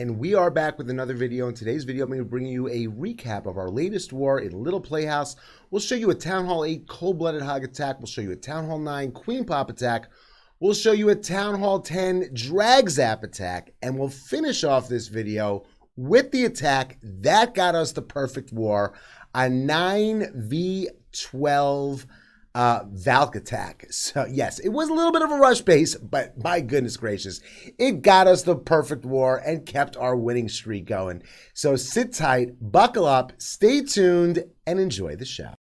And we are back with another video. In today's video, I'm going to bring you a recap of our latest war in Little Playhouse. We'll show you a Town Hall 8 Cold-Blooded Hog attack. We'll show you a Town Hall 9 Queen Pop attack. We'll show you a Town Hall 10 Drag Zap attack. And we'll finish off this video with the attack that got us the perfect war, a 9v12 Valk attack. So yes, it was a little bit of a rush base, but my goodness gracious, it got us the perfect war and kept our winning streak going. So sit tight, buckle up, stay tuned, and enjoy the show.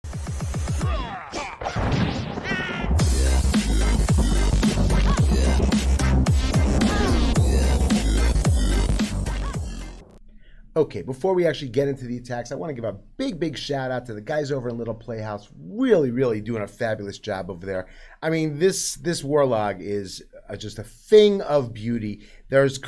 Okay, before we actually get into the attacks, I want to give a big shout out to the guys over in Little Playhouse. Really doing a fabulous job over there. I mean, this warlog is just a thing of beauty. There's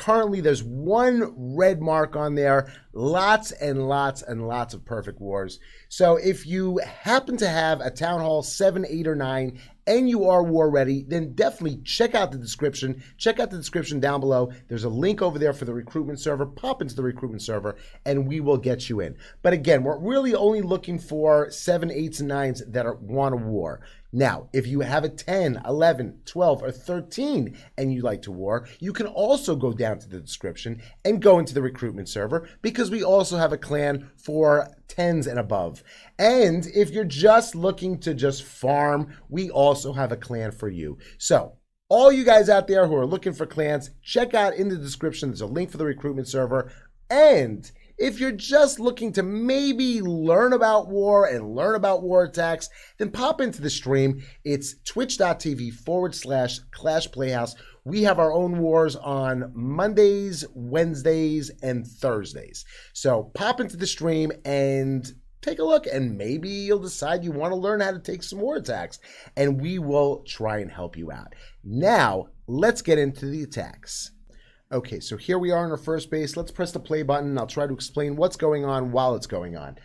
one red mark on there, lots and lots of perfect wars. So if you happen to have a Town Hall 7, 8, or 9, and you are war ready, then definitely check out the description. Check out the description down below. There's a link over there for the recruitment server. Pop into the recruitment server and we will get you in. But again, we're really only looking for 7, 8s, and 9s that want a war. Now, if you have a 10, 11, 12, or 13 and you like to war, you can also go down to the description and go into the recruitment server, because we also have a clan for 10s and above. And if you're just looking to just farm, we also have a clan for you. So all you guys out there who are looking for clans, check out in the description. There's a link for the recruitment server. And if you're just looking to maybe learn about war and learn about war attacks, then pop into the stream. It's twitch.tv/Clash Playhouse. We have our own wars on Mondays, Wednesdays, and Thursdays. So pop into the stream and take a look, and maybe you'll decide you want to learn how to take some war attacks, and we will try and help you out. Now, let's get into the attacks. Okay, so here we are in our first base. Let's press the play button, and I'll try to explain what's going on while it's going on.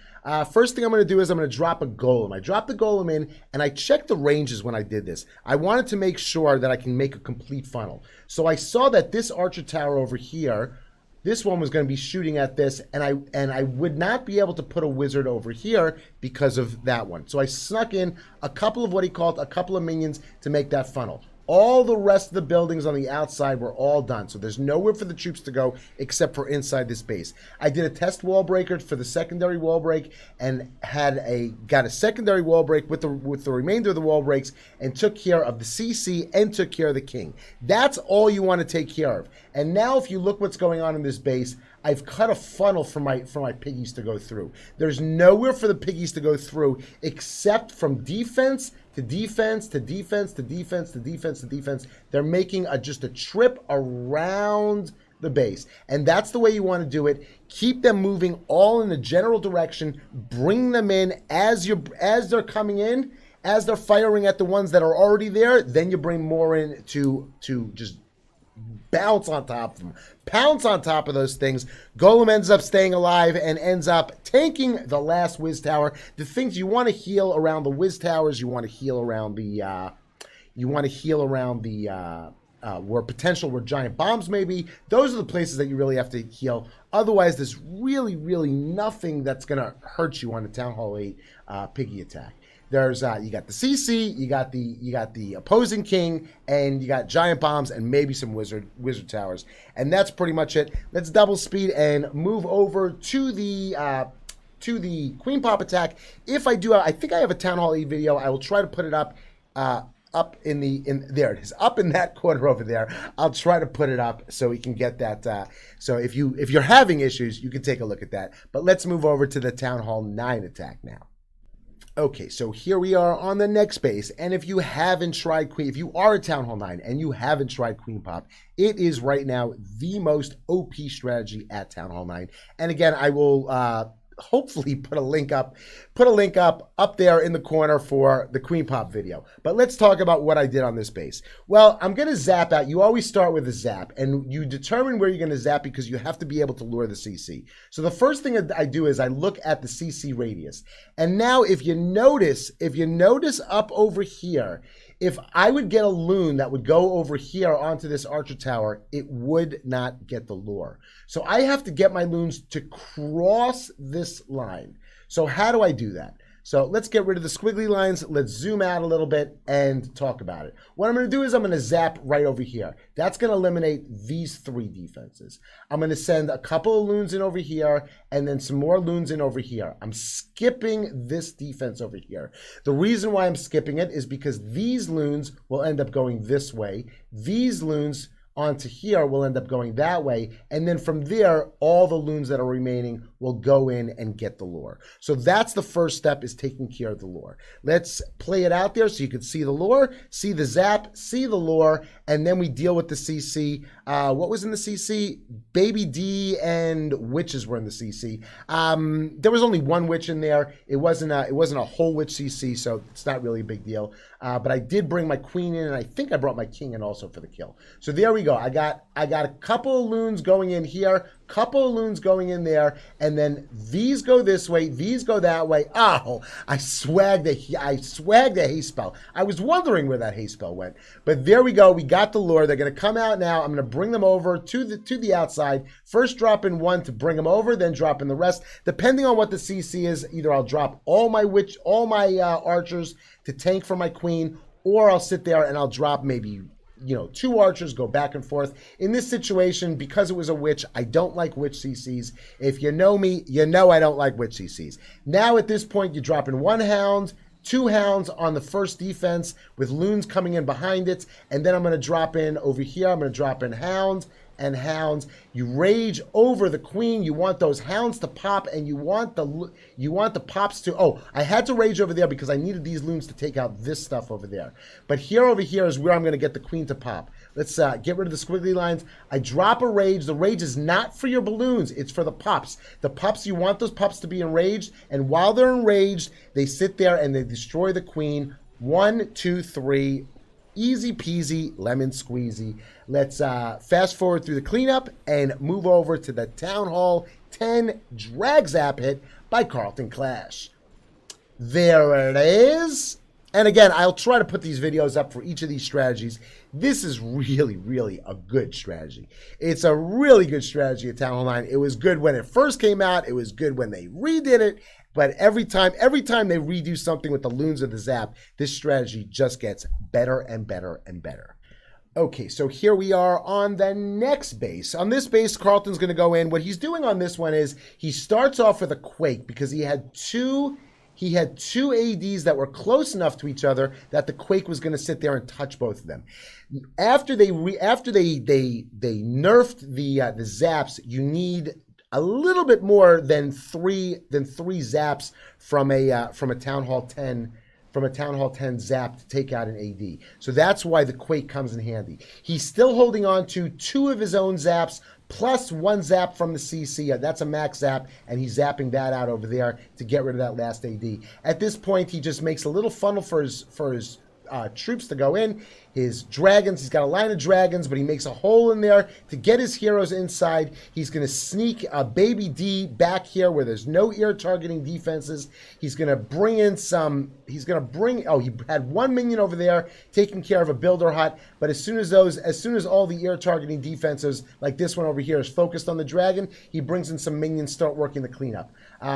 First thing I'm going to do is I'm going to drop a golem. I dropped the golem in, and I checked the ranges when I did this. I wanted to make sure that I can make a complete funnel. So I saw that this archer tower over here, this one was going to be shooting at this, and I would not be able to put a wizard over here because of that one. So I snuck in a couple of a couple of minions to make that funnel. All the rest of the buildings on the outside were all done. So there's nowhere for the troops to go except for inside this base. I did a test wall breaker for the secondary wall break and got a secondary wall break with the remainder of the wall breaks, and took care of the CC and took care of the king. That's all you want to take care of. And now if you look what's going on in this base, I've cut a funnel for my piggies to go through. There's nowhere for the piggies to go through except from defense to defense to defense to defense to defense to defense. They're making just a trip around the base, and that's the way you want to do it. Keep them moving all in the general direction. Bring them in as they're coming in, as they're firing at the ones that are already there. Then you bring more in to just bounce on top of them, pounce on top of those things. Golem ends up staying alive and ends up tanking the last whiz tower. The things you want to heal around the whiz towers, you want to heal around the where giant bombs may be. Those are the places that you really have to heal. Otherwise, there's really nothing that's gonna hurt you on the Town Hall 8 piggy attack. There's you got the CC, you got the opposing king, and you got giant bombs and maybe some wizard towers, and that's pretty much it. Let's double speed and move over to the Queen Pop attack. If I do, I think I have a Town Hall 8 video. I will try to put it up there it is, up in that corner over there. I'll try to put it up so we can get that. So if you're having issues, you can take a look at that. But let's move over to the Town Hall 9 attack now. Okay, so here we are on the next base, and if you haven't tried if you are a Town Hall 9 and you haven't tried Queen Pop, it is right now the most OP strategy at Town Hall 9. And again, I will hopefully put a link up there in the corner for the Queen Pop video. But let's talk about what I did on this base. Well, I'm going to zap out. You always start with a zap, and you determine where you're going to zap because you have to be able to lure the CC. So the first thing I do is I look at the CC radius. And now if you notice up over here, If I would get a loon that would go over here onto this archer tower, it would not get the lure. So I have to get my loons to cross this line. So how do I do that? So let's get rid of the squiggly lines. Let's zoom out a little bit and talk about it. What I'm going to do is I'm going to zap right over here. That's going to eliminate these 3 defenses. I'm going to send a couple of loons in over here and then some more loons in over here. I'm skipping this defense over here. The reason why I'm skipping it is because these loons will end up going this way. These loons onto here will end up going that way, and then from there all the loons that are remaining will go in and get the lure. So that's the first step, is taking care of the lure. Let's play it out there so you can see the lure, see the zap, see the lure, and then we deal with the CC. What was in the CC? Baby D and witches were in the CC. There was only one witch in there. It wasn't a whole witch CC, so it's not really a big deal. But I did bring my queen in, and I think I brought my king in also for the kill. So there we go. I got a couple of loons going in here, couple of loons going in there, and then these go this way, these go that way. Oh, I swagged a haste spell. I was wondering where that haste spell went, but there we go. We got the lure. They're going to come out now. I'm going to bring them over to the outside. First drop in one to bring them over, then drop in the rest. Depending on what the CC is, either I'll drop all my archers to tank for my queen, or I'll sit there and I'll drop maybe 2 archers, go back and forth. In this situation, because it was a witch, I don't like witch CCs. If you know me, you know I don't like witch CCs. Now at this point, you drop in 1 hound, 2 hounds on the first defense with loons coming in behind it, and then I'm going to drop in over here. I'm going to drop in hounds and hounds. You rage over the queen. You want those hounds to pop, and you want the pops to. Oh, I had to rage over there because I needed these loons to take out this stuff over there. But over here is where I'm going to get the queen to pop. Let's get rid of the squiggly lines. I drop a rage. The rage is not for your balloons. It's for the pups. The pups, you want those pups to be enraged, and while they're enraged, they sit there and they destroy the queen. 1, 2, 3. Easy peasy, lemon squeezy. Let's fast forward through the cleanup and move over to the Town Hall 10 Drag Zap hit by Carlton Clash. There it is. And again, I'll try to put these videos up for each of these strategies. This is really, really a good strategy. It's a really good strategy at Town Hall 9. It was good when it first came out. It was good when they redid it. But every time they redo something with the loons or the zap, this strategy just gets better and better and better. Okay, so here we are on the next base. On this base, Carlton's going to go in. What he's doing on this one is he starts off with a Quake because he had two ADs that were close enough to each other that the Quake was going to sit there and touch both of them. After they nerfed the zaps, you need a little bit more than three zaps from a Town Hall 10 zap to take out an AD. So that's why the Quake comes in handy. He's still holding on to 2 of his own zaps plus 1 zap from the CC. That's a max zap, and he's zapping that out over there to get rid of that last AD. At this point, he just makes a little funnel for his troops to go in. His dragons, he's got a line of dragons, but he makes a hole in there to get his heroes inside. He's going to sneak a baby D back here where there's no ear targeting defenses. He's going to bring in he had 1 minion over there taking care of a builder hut, but as soon as all the ear targeting defenses like this one over here is focused on the dragon, he brings in some minions, start working the cleanup.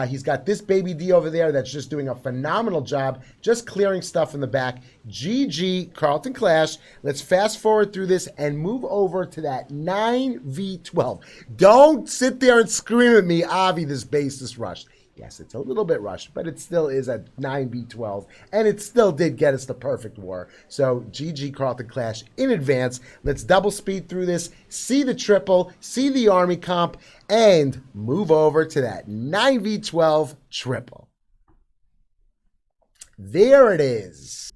He's got this baby D over there that's just doing a phenomenal job, just clearing stuff in the back. GG, Carlton Clash. Let's fast forward through this and move over to that 9v12. Don't sit there and scream at me, Avi, this base is rushed. Yes, it's a little bit rushed, but it still is a 9v12, and it still did get us the perfect war. So GG, Carlton Clash in advance. Let's double speed through this, see the triple, see the army comp, and move over to that 9v12 triple. There it is.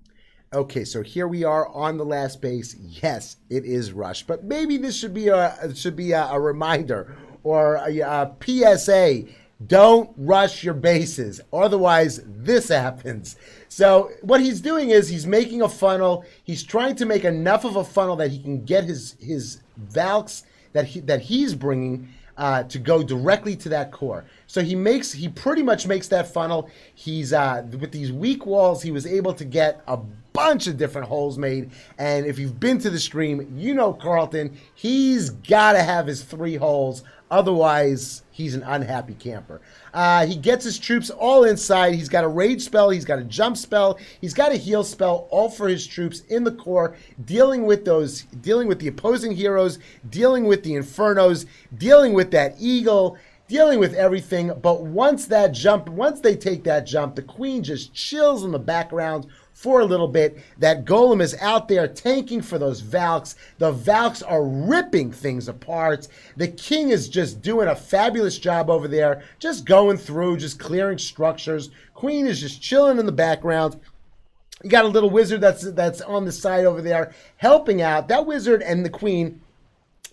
Okay, so here we are on the last base. Yes, it is rushed, but maybe this should be a reminder or a PSA. Don't rush your bases, otherwise this happens. So what he's doing is he's making a funnel. He's trying to make enough of a funnel that he can get his Valks that he's bringing to go directly to that core. So he pretty much makes that funnel. He's with these weak walls, he was able to get a bunch of different holes made. And if you've been to the stream, you know Carlton, he's got to have his 3 holes. Otherwise, he's an unhappy camper. He gets his troops all inside. He's got a rage spell. He's got a jump spell. He's got a heal spell, all for his troops in the core, dealing with the opposing heroes, dealing with the infernos, dealing with that eagle, dealing with everything. But once they take that jump, the queen just chills in the background for a little bit. That golem is out there tanking for those Valks. The Valks are ripping things apart. The king is just doing a fabulous job over there, just going through, just clearing structures. Queen is just chilling in the background. You got a little wizard that's on the side over there helping out. That wizard and the queen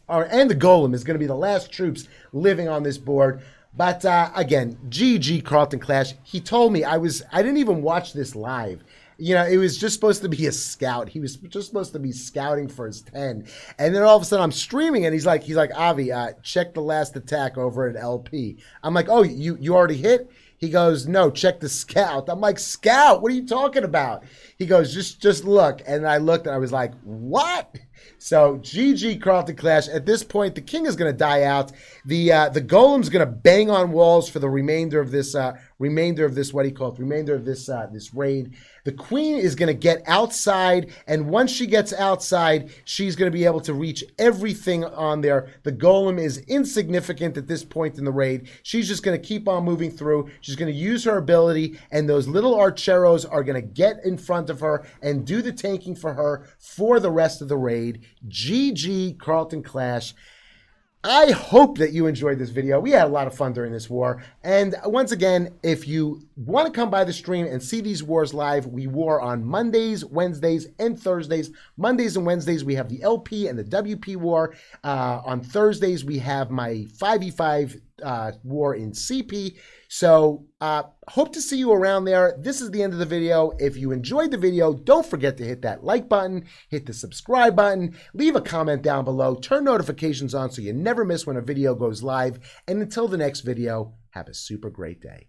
and the golem is going to be the last troops living on this board. But again, GG Carlton Clash. He told me I didn't even watch this live. You know, it was just supposed to be a scout. He was just supposed to be scouting for his 10. And then all of a sudden I'm streaming and he's like, Avi, check the last attack over at LP. I'm like, oh, you already hit? He goes, no, check the scout. I'm like, scout? What are you talking about? He goes, just look. And I looked and I was like, what? So GG Carlton Clash. At this point, the king is going to die out. The golem's going to bang on walls for the remainder of this this raid. The queen is going to get outside, and once she gets outside, she's going to be able to reach everything on there. The golem is insignificant at this point in the raid. She's just going to keep on moving through. She's going to use her ability, and those little archeros are going to get in front of her and do the tanking for her for the rest of the raid. GG Carlton Clash. I hope that you enjoyed this video. We had a lot of fun during this war. And once again, if you want to come by the stream and see these wars live, we war on Mondays, Wednesdays, and Thursdays. Mondays and Wednesdays, we have the LP and the WP war. On Thursdays, we have my 5v5 war in CP. So hope to see you around there. This is the end of the video. If you enjoyed the video, don't forget to hit that like button, hit the subscribe button, leave a comment down below, turn notifications on so you never miss when a video goes live. And until the next video, have a super great day.